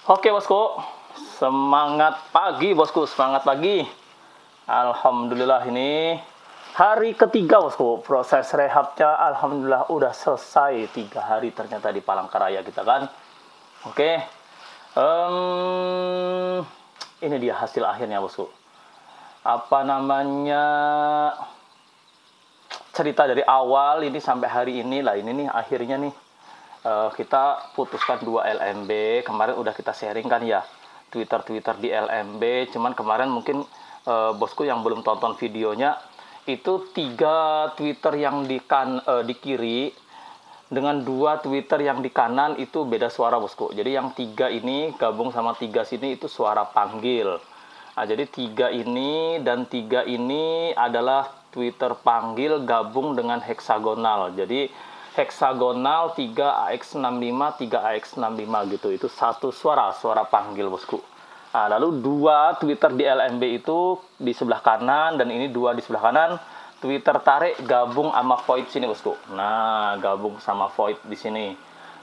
Oke bosku, semangat pagi bosku, semangat pagi. Alhamdulillah ini hari ketiga bosku, proses rehabnya alhamdulillah udah selesai 3 hari ternyata di Palangkaraya kita kan. Oke, ini dia hasil akhirnya bosku. Apa namanya, cerita dari awal ini sampai hari ini lah, ini nih akhirnya nih. Kita putuskan 2 LMB. Kemarin udah kita sharing kan ya Twitter di LMB. Cuman kemarin mungkin bosku yang belum tonton videonya, itu 3 Twitter yang di kiri dengan 2 Twitter yang di kanan itu beda suara bosku. Jadi yang 3 ini gabung sama 3 sini itu suara panggil. Nah, jadi 3 ini dan 3 ini adalah Twitter panggil gabung dengan heksagonal. Jadi heksagonal 3AX65 3AX65 gitu, itu satu suara panggil bosku. Nah, lalu 2 Twitter di LMB itu di sebelah kanan dan ini 2 di sebelah kanan Twitter tarik gabung sama void sini bosku. Nah, gabung sama void di sini.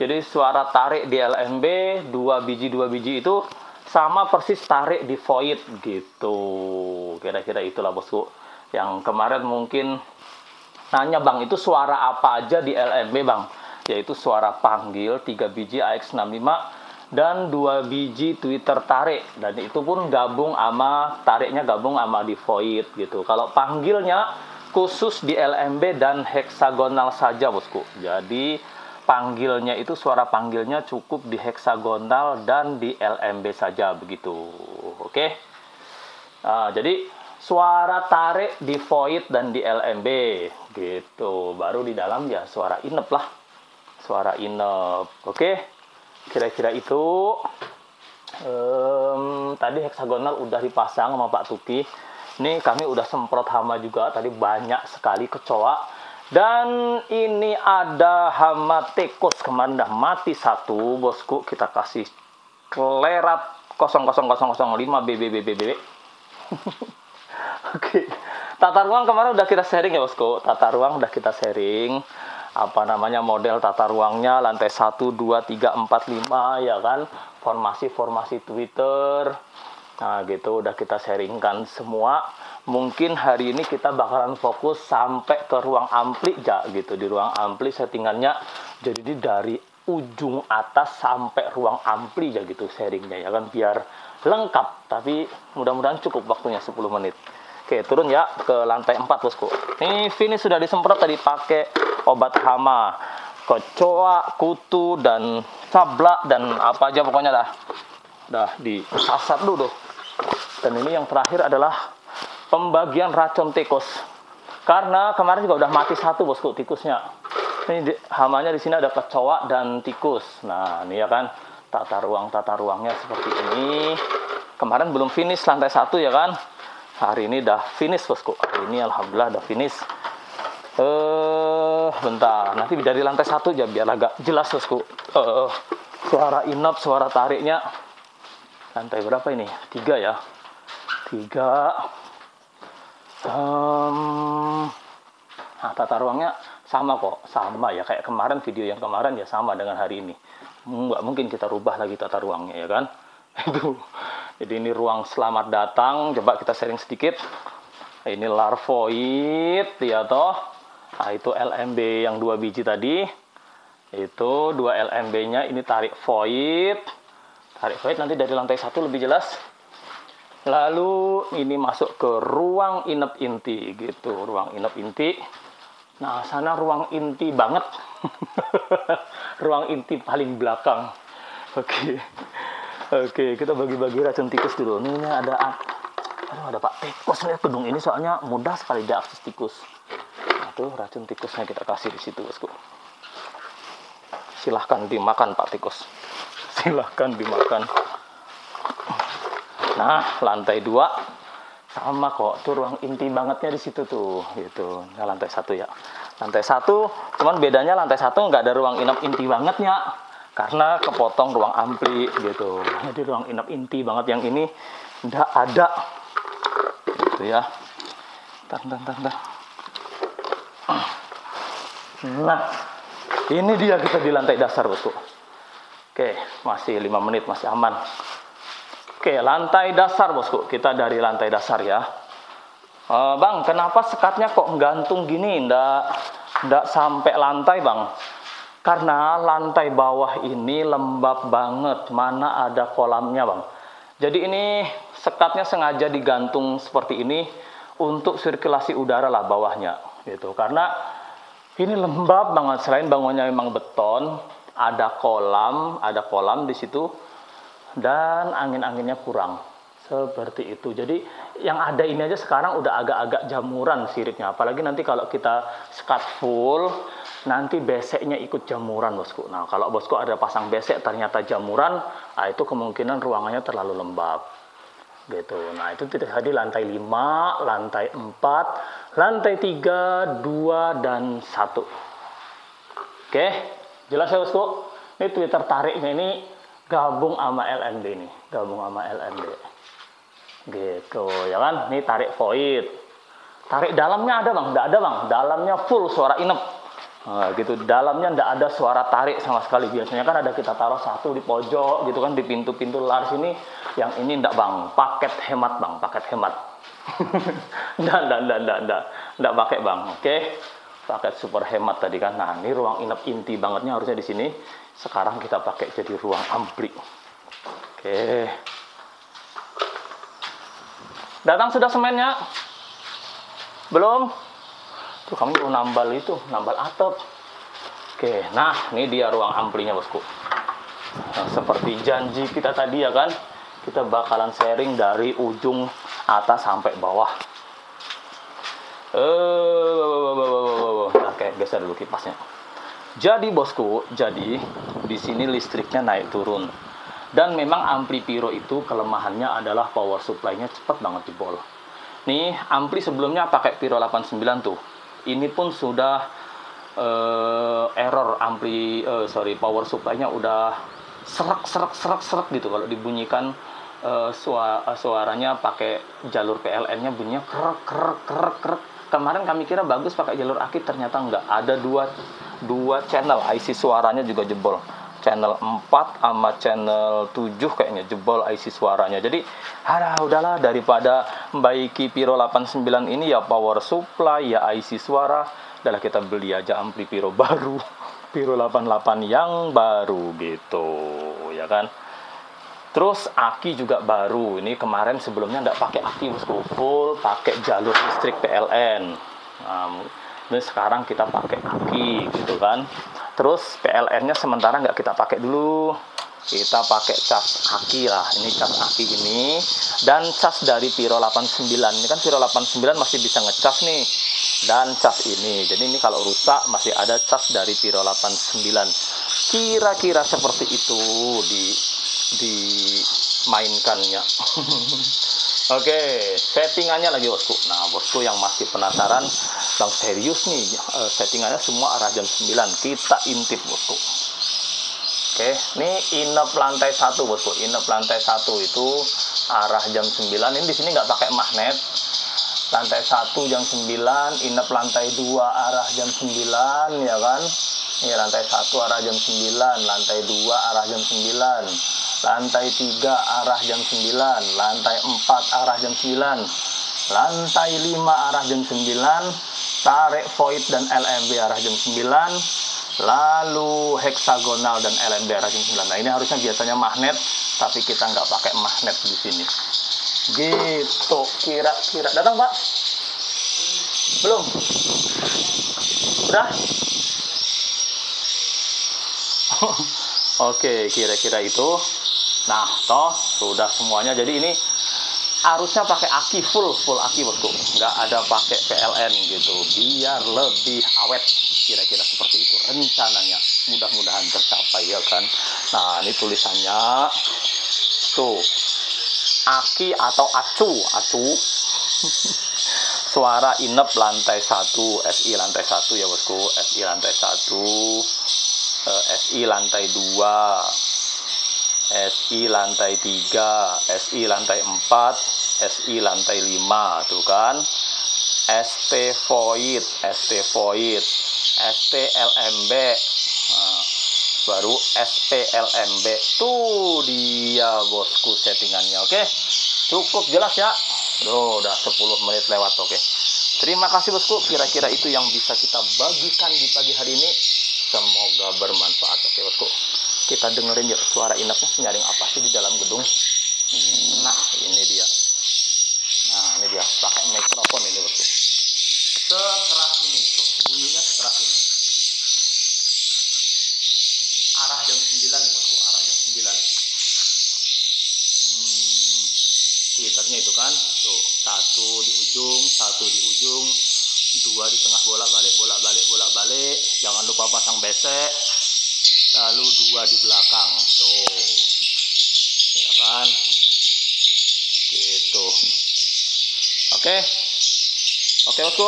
Jadi suara tarik di LMB 2 biji itu sama persis tarik di void gitu. Kira-kira itulah bosku. Yang kemarin mungkin nanya, bang itu suara apa aja di LMB bang? Yaitu suara panggil 3 biji AX65 dan 2 biji Twitter tarik, dan itu pun gabung sama tariknya gabung sama di void gitu. Kalau panggilnya khusus di LMB dan heksagonal saja bosku. Jadi panggilnya itu suara panggilnya cukup di heksagonal dan di LMB saja begitu. Oke. Nah, jadi suara tarik di void dan di LMB gitu. Baru di dalam ya suara inep lah. Suara inep. Oke. Kira-kira itu. Tadi heksagonal udah dipasang sama Pak Tuki. Ini kami udah semprot hama juga. Tadi banyak sekali kecoa. Dan ini ada hama tikus. Kemarin udah mati 1 bosku. Kita kasih klerat 00005 BBBBB. Oke, tata ruang kemarin udah kita sharing ya bosku. Tata ruang udah kita sharing. Apa namanya, model tata ruangnya lantai 1, 2, 3, 4, 5 ya kan. Formasi Twitter. Nah gitu udah kita sharingkan semua. Mungkin hari ini kita bakalan fokus sampai ke ruang ampli ya gitu. Di ruang ampli settingannya jadi dari ujung atas sampai ruang ampli ya gitu sharingnya ya kan, biar lengkap. Tapi mudah-mudahan cukup waktunya 10 menit. Oke, turun ya ke lantai 4 bosku. Ini finish sudah disemprot tadi pakai obat hama, kecoa, kutu dan sablak dan apa aja pokoknya dah. Udah disasar dulu. Dan ini yang terakhir adalah pembagian racun tikus. Karena kemarin juga udah mati 1 bosku tikusnya. Ini hamanya di sini ada kecoa dan tikus. Nah, ini ya kan tata ruangnya seperti ini. Kemarin belum finish lantai 1 ya kan. Hari ini udah finish bosku. Hari ini alhamdulillah udah finish. Bentar, nanti dari lantai 1 aja biar agak jelas bosku. Suara inap, suara tariknya. Lantai berapa ini? 3 ya. 3. Nah, tata ruangnya sama kok. Sama ya kayak kemarin, video yang kemarin ya sama dengan hari ini. Nggak mungkin kita rubah lagi tata ruangnya ya kan. Itu. Jadi ini ruang selamat datang. Coba kita sharing sedikit. Ini larvoid ya toh. Nah, itu LMB yang 2 biji tadi. Itu 2 LMB-nya. Ini tarik void. Tarik void nanti dari lantai 1 lebih jelas. Lalu ini masuk ke ruang inap inti gitu. Ruang inap inti. Nah, sana ruang inti banget. Ruang inti paling belakang. Oke, kita bagi-bagi racun tikus dulu. Ini ada Pak tikus nih gedung ini, soalnya mudah sekali diakses tikus. Nah, tuh racun tikusnya kita kasih di situ, bosku. Silahkan dimakan Pak tikus. Silahkan dimakan. Nah, lantai 2 sama kok. Tuh ruang inti bangetnya di situ tuh, gitu. Nah, lantai 1 ya. Lantai 1, cuman bedanya lantai 1 nggak ada ruang inap inti bangetnya. Karena kepotong ruang ampli gitu. Jadi ruang inap inti banget yang ini nggak ada. Gitu ya. Bentar. Nah, ini dia kita di lantai dasar bosku. Oke, masih 5 menit, masih aman. Oke, lantai dasar bosku. Kita dari lantai dasar ya. Bang, kenapa sekatnya kok gantung gini? Nggak sampai lantai bang. Karena lantai bawah ini lembab banget. Mana ada kolamnya bang. Jadi ini sekatnya sengaja digantung seperti ini untuk sirkulasi udara lah bawahnya. Gitu. Karena ini lembab banget. Selain bangunnya memang beton, ada kolam di situ. Dan angin-anginnya kurang seperti itu. Jadi yang ada ini aja sekarang udah agak-agak jamuran siripnya, apalagi nanti kalau kita sekat full nanti beseknya ikut jamuran bosku. Nah kalau bosku ada pasang besek ternyata jamuran, nah itu kemungkinan ruangannya terlalu lembab gitu. Nah itu tidak tadi lantai 5, lantai 4, lantai 3, 2 dan 1. Oke, jelas ya bosku. Ini Twitter tariknya ini gabung sama LMB nih, gabung sama LMB gitu ya kan. Ini tarik void, tarik dalamnya ada bang, enggak ada bang, dalamnya full suara inep. Nah, gitu, dalamnya enggak ada suara tarik sama sekali. Biasanya kan ada kita taruh satu di pojok gitu kan, di pintu-pintu luar sini. Yang ini enggak bang, paket hemat bang, paket hemat. enggak pakai bang. Oke, paket super hemat tadi kan. Nah ini ruang inep inti bangetnya harusnya di sini. Sekarang kita pakai jadi ruang ampli. Oke. Datang sudah semennya? Belum? Tuh kami mau nambal itu, nambal atap. Oke, nah ini dia ruang amplinya bosku. Nah, seperti janji kita tadi ya kan, kita bakalan sharing dari ujung atas sampai bawah. Oke, geser dulu kipasnya. Jadi bosku, jadi di sini listriknya naik turun. Dan memang ampli Piro itu kelemahannya adalah power supply-nya cepat banget jebol. Nih, ampli sebelumnya pakai Piro 89 tuh. Ini pun sudah error power supply-nya udah serak gitu kalau dibunyikan suaranya pakai jalur PLN-nya bunyinya krek. Kemarin kami kira bagus pakai jalur aki, ternyata enggak. Ada dua channel IC suaranya juga jebol. Channel 4 sama channel 7 kayaknya jebol IC suaranya. Jadi, udahlah daripada membaiki Piro 89 ini ya power supply, ya IC suara, udahlah kita beli aja ampli Piro baru. Piro 88 yang baru gitu, ya kan? Terus aki juga baru. Ini kemarin sebelumnya nggak pakai aki bosku, full pakai jalur listrik PLN. Nah, ini sekarang kita pakai aki gitu kan. Terus PLN-nya sementara nggak kita pakai dulu. Kita pakai cas aki lah. Ini cas aki ini dan cas dari Piro 89. Ini kan Piro 89 masih bisa ngecas nih. Dan cas ini. Jadi ini kalau rusak masih ada cas dari Piro 89. Kira-kira seperti itu dimainkannya. Oke, settingannya lagi bosku. Nah bosku yang masih penasaran, bang serius nih, settingannya semua arah jam 9. Kita intip bosku. Oke, ini inap lantai 1 bosku. Inap lantai 1 itu arah jam 9. Ini di sini nggak pakai magnet. Lantai 1 jam 9, inap lantai 2 arah jam 9 ya kan. Ini lantai 1 arah jam 9, lantai 2 arah jam 9. Lantai 3 arah jam 9, lantai 4 arah jam 9, lantai 5 arah jam 9, tarik void dan LMB arah jam 9, lalu heksagonal dan LMB arah jam 9. Nah ini harusnya biasanya magnet, tapi kita nggak pakai magnet di sini. Gitu, kira-kira. Datang Pak? Belum? Udah? Oke, kira-kira itu. Nah, toh sudah semuanya. Jadi ini harusnya pakai aki full aki bosku. Nggak ada pakai PLN gitu. Biar lebih awet. Kira-kira seperti itu rencananya. Mudah-mudahan tercapai ya kan. Nah, ini tulisannya tuh. Aki atau acu. Suara inep lantai 1, SI lantai 1 ya bosku. SI lantai 1, SI lantai 2. SI lantai 3, SI lantai 4, SI lantai 5, tuh kan. ST void, ST LMB. Nah, baru SPLMB. Tuh dia bosku settingannya. Oke, cukup jelas ya. Udah 10 menit lewat. Oke, terima kasih bosku. Kira-kira itu yang bisa kita bagikan di pagi hari ini. Semoga bermanfaat. Oke bosku, kita dengerin yuk suara inapnya nyaring apa sih di dalam gedung. Nah ini dia. Nah ini dia, pakai mikrofon ini bosku. Sekeras ini, bunyinya sekeras ini. Arah jam 9 bosku, arah jam 9. Twitternya itu kan, tuh satu di ujung, satu di ujung, dua di tengah, bolak-balik, bolak-balik, bolak-balik. Jangan lupa pasang besek. Lalu dua di belakang, tuh, ya kan, gitu. Oke, oke bosku.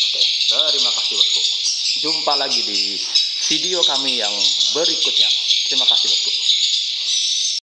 Oke, terima kasih bosku. Jumpa lagi di video kami yang berikutnya. Terima kasih bosku.